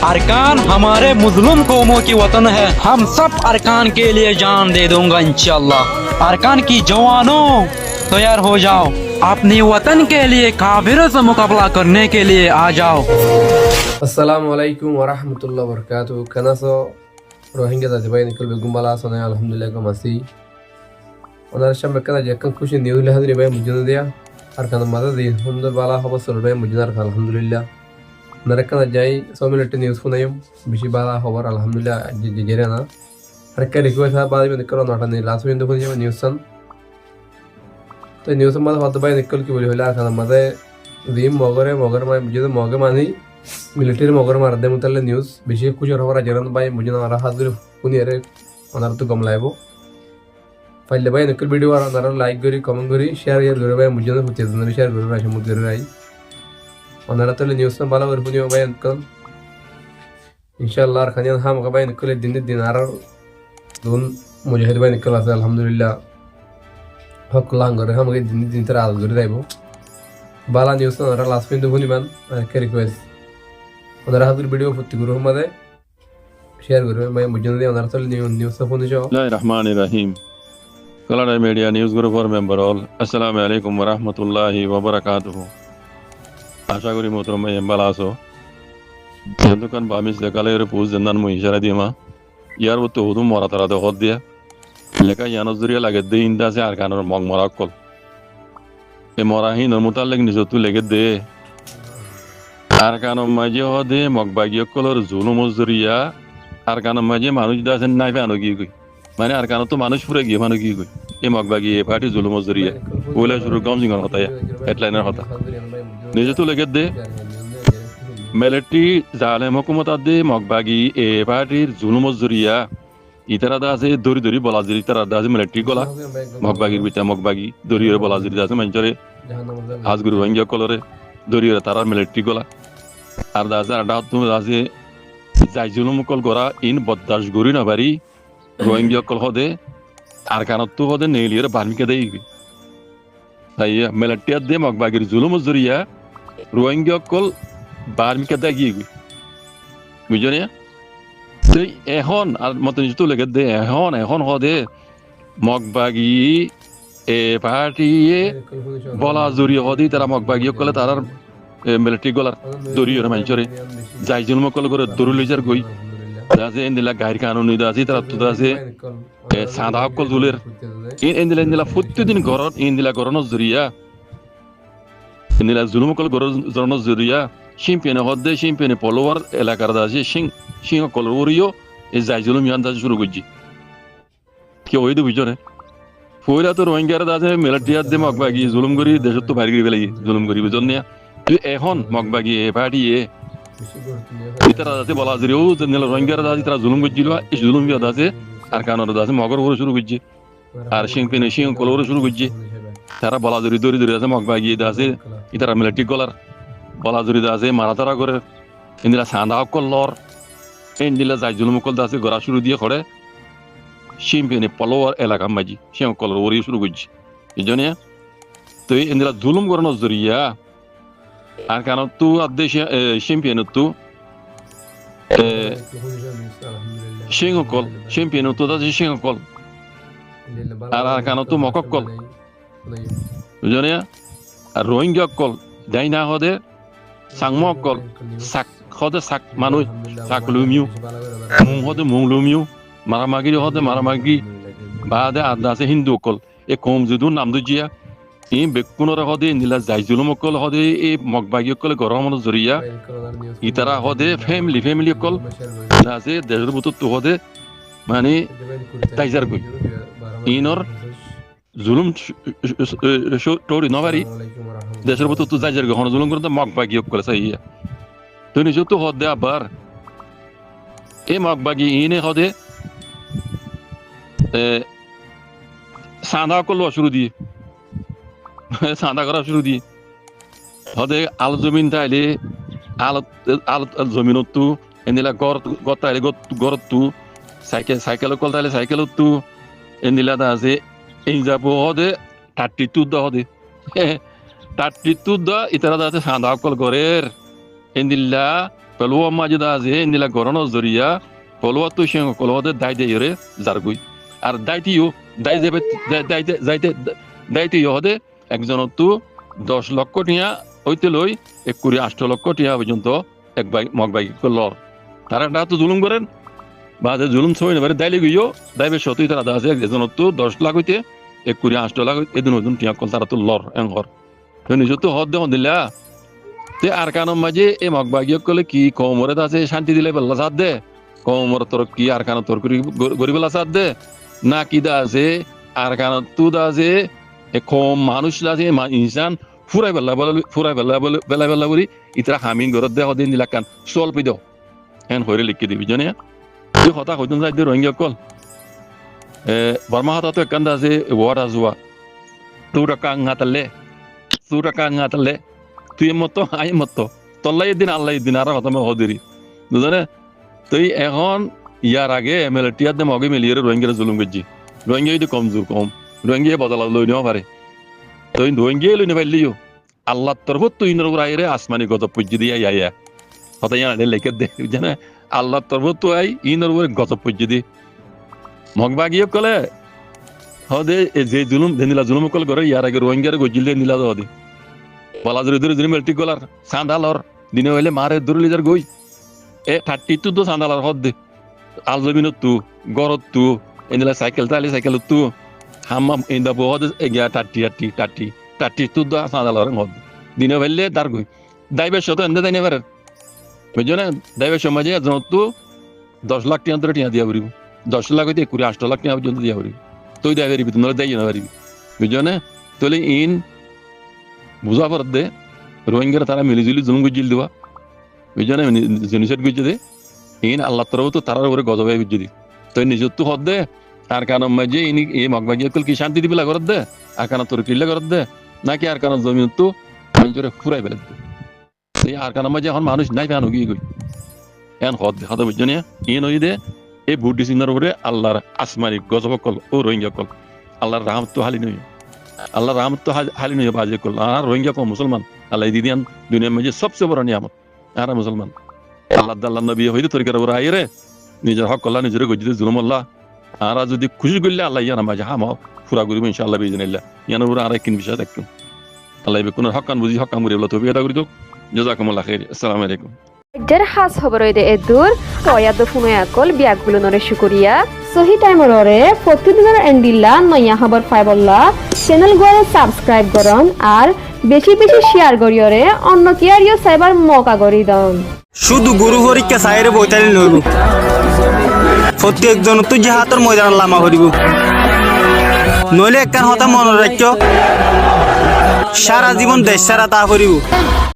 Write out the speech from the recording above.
अरकान हमारे मुस्लिम कौमों की वतन है। हम सब अरकान के लिए जान दे दूंगा इंशाल्लाह। अरकान की जवानों तैयार हो जाओ, अपने वतन के लिए काफिरों से मुकाबला करने के लिए आ जाओ। আসসালামু আলাইকুম ওরহমতুল্লাহ বরকাত কেনাসো রোহিঙ্গা জাতি ভাই নিকল বেগুম বালা আসনে আলহামদুলিল্লাহ কম আছি ওনার সামনে কেনা যে একখান খুশি নিউজ লেহাদি ভাই মুজিনা দিয়া আর কেন মাদা দি সুন্দর বালা হব সর ভাই মুজিনার আলহামদুলিল্লাহ ওনার কেনা যাই 100 মিনিট নিউজ শুনাইম বেশি বালা খবর আলহামদুলিল্লাহ যে জেরে না আর কে রিকোয়েস্ট বাদ নিকল নটা নি লাস্ট পর্যন্ত শুনি নিউজ সান তো নিউজ মাদা হদ ভাই নিকল কি বলি হইলা আর কেন মাদা দিম মগর ভাই মুজিনা মগে মানি মিলিটারি মগর মারদে মুতালে নিউজ বেশি খুশি খবর জানান ভাই মুজিন মারা হাত করে শুনি আরে ওনার তো গম লাইব ফাইলে ভাই নকল ভিডিও আর ওনার লাইক করি কমেন্ট করি শেয়ার করে ভাই মুজিন হতে জানেন শেয়ার করে রাখি মুদ করে রাই ওনারা তো নিউজ না ভালো করে শুনি ভাই নকল ইনশাআল্লাহ আর খানিয়ান হাম ভাই নকল দিন আর দুন মুজাহিদ ভাই নকল আছে আলহামদুলিল্লাহ হক লাঙ্গরে হাম দিন তার আল করে রাইব বালা নিউজ না লাস্ট পর্যন্ত শুনিবান আর কে রিকোয়েস্ট ওনারা হাতের ভিডিও ভর্তি করবো আমাদের শেয়ার করবে ভাই মুজিন দিয়ে ওনারা চলে নিউজ ফোন দিছো Rahmanir Rahim. Color Media News Group for member all. Assalamu alaikum wa rahmatullahi wa barakatuhu. আশা করি মোহতরম ভাই এমবাল আসো যেহেতুকান বামিস লেকালের পুজ জন্দান মু ইশারা দিমা ইয়ার বতো হুদুম মরা তারা তো হদ দিয়া লেকা ইয়ানজ জরিয়া লাগে দে ইন্দা সে আর কানোর মগ মরা কল এ মরাহিন মুতাল্লিক নিজতু লেগে দে আর কানোর মাঝে হদে মগবাগিয় কলর জুলুম জরিয়া আর কানোর মাঝে মানুষ দাসেন নাই ফানো কি কই মানে আর কানো তো মানুষ পুরে গিয়ে ফানো কি কই এ মগবাগি এ পার্টি জুলুম জরিয়া ওলা শুরু গম জিঙ্গন হতা হেডলাইনার হতা নিজতু লেগে দে মিলিটারি জালেম হুকুমত আদে মগবাগি এ পার্টির জুলুম জরিয়া ইতারা দা আছে দরি বলাজির ইতারা দা আছে মিলিটারি গলা মগবাগির বিটা মগবাগি দরিয়র বলাজির দা আছে মঞ্চরে হাজগুরু ভাঙ্গিয়া কলরে দরিয়র তারা মিলিটারি গলা আর দা আছে আডা তুমি আছে যাই জুলুম কল করা ইন বদাস গরি না বাড়ি রোহিঙ্গা কল হদে আর কানত তো হদে নেলিয়র বার্মিকে দেই তাই মিলিটারি দে মগবাগির জুলুম জরিয়া রোহিঙ্গা কল বার্মিকে দেই গই বুঝনে সেই এখন আর মত নিজ তো লেগে দে এখন হদে মগবাগি এ পার্টি বলা জরিয়া হদি তারা মগবাগি কলে তারার মিলিটারি গলার দরিয়র মাঞ্চরে যাই জন্ম কল করে দরুলিজার গই আছে ইন্দিলা গাইর কানুন আছে তারা তো আছে সাদা কল দুলের ইন্দিলা প্রতিদিন ঘরত ইন্দিলা গরন জরিয়া ইন্দিলা জুলুম কল গরন জরিয়া শিম্পিয়নে হদে শিম্পিয়নে পলোয়ার এলাকার আছে সিংহ কল ওরিও এই যাই জুলুম ইয়ান দাস শুরু করছি কি ওই তো বুঝনে ফইলা তো রোহিঙ্গার আছে মিলিটারি দে মগবাগি জুলুম করি দেশত তো বাইরে গেলে জুলুম করি বুঝন না এখন মগবাগি এ পার্টি এ ইতারা আছে বলা জরিও জেনারেল রোহিঙ্গার আছে তারা জুলুম করছিল এই জুলুম বিয়া আছে আর কানোর আছে মগর ওরে শুরু করছে আর শিম্পিয়নে সিংহ কল ওরে শুরু করছে তারা বলা জরি দরি আছে মগবাগি আছে ইতারা মিলিটারি গলার বলা জরি আছে মারা তারা করে ইন্দিলা সান্দা কল্লর ইন্দিলা যাই জুলুম কল আছে গড়া শুরু দিয়ে করে শিম্পিয়নে পলোয়ার এলাকা মাঝি সিংহ কলর ওরে শুরু করছে এই জন্য তো ইন্দিলা জুলুম করানো জরিয়া আর কেন তু আদেশ শিম্পিয়ন তু সিংহ কল শিম্পিয়ন তু আছে সিংহ কল আর কেন তু মকক কল বুঝনে আর রোহিঙ্গা কল যাই না হদে সাংমক কল সাক হদে সাক মানুষ সাক লুমিউ মুং হদে মুং লুমিউ মারামাগি হদে মারামাগি বাদে আদা আছে হিন্দু কল এ কম যদু নাম দুজিয়া ই বেকুনর হদে নীলা যাই জুলুম কল হদে এই মগবাগি কল গরম জরিয়া ইতারা হদে ফ্যামিলি কল আছে দেশের বুত তো হদে মানে টাইজার কই ইনর জুলুম টোরি নবারি দেশের বুত তো টাইজার গহন জুলুম করতে মগবাগি কল সাইয়া তো নিজ তো হদে আবার এই মগবাগি ইনে হদে সাদা কল শুরু দিয়ে সাদা করা শুরু দিয়ে হদে আল জমিন তাইলে আল জমিনত তু এনিলা গড় তাইলে গড়ত তু সাইকেল কল তাইলে সাইকেলত তু এনিলা দা আছে এই যাব হদে 32 দা হদে 32 দা ইতারা দা আছে সাদা কল গরের এনিলা পেলোয়া মাঝে দা যে নিলা গরণ জরিয়া কলোয়া তো সে কলোয়াতে দায় দিয়ে জারগুই আর দায়টিও দায় যাবে যাইতে দায়িত্ব হদে একজন তো 10 লক্ষ টিয়া হইতে লই 1.8 লক্ষ টিয়া পর্যন্ত এক ভাই মগ ভাই লর তারা তো জুলুম করেন বা যে জুলুম ছয় নেবারে দাইলে গিয়েও দাইবে সতই তারা আছে একজন তো 10 লাখ হইতে 1.8 লাখ এদিন ওজন টিয়া কল তারা তো লর এঙ্গর তো নিজে তো হদ দেন দিলা তে আর কারণ মাঝে এই মগ ভাগিয়ে কলে কি কমরে আছে শান্তি দিলে বেলা সাথ দে কমর তোর কি আর কারণ তোর গরিবেলা সাথ দে না কি দা আছে আর কারণ তু দা আছে কম মানুষ আছে ইনসান ফুরাই বেলা বলি ইতরা হামিন ঘরত দে হদিন দিলা কান সল্প দেও এন হইরে লিখে দিবি জানিয়া তুই হতা হইতন যাই রোহিঙ্গা কল বর্মা হতা তো একান্দা আছে ওয়ার আজুয়া তুরা কাঙ্গাতালে তুই মতো আই মতো তল্লাই দিন আল্লাহ দিন আর হতা হদিরি বুঝলে তুই এখন ইয়ার আগে এমএলএ টিয়ার দে মগে মিলিয়ে রোহিঙ্গা জুলুম করছি রোহিঙ্গা যদি কমজোর কম রোহিঙ্গা বদলা লই নেওয়া পারে তুই রোহিঙ্গা লই নেবার লিও আল্লাহ তরফ তুই নরবর আইরে আসমানি গজব পুজি দিয়া ইয়া হতা ইয়া লেখে দে জানে আল্লাহ তরফ তো আই ই নরবর গজব পুজি দি মগবা গিয়ে কলে হদে যে জুলুম দেনিলা জুলুম কল করে ইয়ার আগে রোহিঙ্গার গজিল দে নিলা দে বলা ধরে মেলটি গলার সান্দালর দিনে হইলে মারে দূরে যার গই 32 তো সান্দালার হদ দে আলজমিন তু গরত তু এনিলা সাইকেল তালি সাইকেল তু হাম্মাম ইন্দা বহুত এগিয়া 30 তু দা সান্দালার হদ দিনে হইলে দার গই দাইবে শত এন্দ দাইনে পারে বুঝছো না দাইবে সমাজে জন তু 10 লাখ টিয়া টিয়া দিয়া পড়িব 10 লাখ হইতে 8 লাখ টিয়া পর্যন্ত দিয়া পড়িব তুই দাই পারিবি তুমি দাই না পারিবি বুঝছো না তাহলে ইন বুঝা পড়ত দে রোহিঙ্গার তারা মিলিজুলি জুলুম গুজিল দেওয়া বুঝছো না জেনোসাইড গুজে দে ইন আল্লাহ তরফ তো তারার উপরে গজবে গুজে দি তুই নিজের তো হদ দে আর কারণ মাঝে ইনি এই মগবাগিয়া কল কি শান্তি দিবিলা করত দে আর কারণ তোর কিল্লা করত দে নাকি আর কারণ জমিন তো জোরে ফুরাই ফেলে দে এই আর কারণ মাঝে এখন মানুষ নাই ফ্যান গিয়ে গই এন হদ দে হদ বুঝছো না ইন হই দে এই ভোট ডিসিনার উপরে আল্লাহর আসমানি গজব কল ও রোহিঙ্গা কল আল্লাহর রহমত তো হালি নই আল্লাহ রহমত তো হালি নই বাজে কল আর রোহিঙ্গা কল মুসলমান আল্লাহ দিদিয়ান দুনিয়ার মাঝে সবচেয়ে বড় নিয়ামত আর মুসলমান আল্লাহ নবী হইতে তরিকার উপর আইরে নিজের হক আল্লাহ নিজের গজিতে জুলুম আল্লাহ আর যদি খুশি করলে আল্লাহ ইয়ানা মাঝে হামাও ফুরা করিব ইনশাআল্লাহ বিজনিল্লাহ ইয়ানোর উপর আর একদিন বিষয় থাকতো আল্লাহ কোন হকান বুঝি হকান করি আল্লাহ তৌফিক আদা করি তো জাযাকুমুল্লাহ খাইর আসসালামু আলাইকুম যার হাস খবর হইতে এদুর তয়াদ ফুনো আকল বিয়াগুলো নরে শুকরিয়া সহি টাইমরে প্রতিদিনের এন্ডিল্লা নয়া খবর পাইবল্লা চ্যানেল গরে সাবস্ক্রাইব করন আর বেশি বেশি শেয়ার করিয়রে অন্য কিয়ারিও সাইবার মকা করি দন শুধু গুরু পরীক্ষা সাইরে বইতালি নইব প্রত্যেকজন তো জাহাতর ময়দান লামা করিব নইলে একখান হতা মনে রাখছ সারা জীবন দেশ সারা তা করিব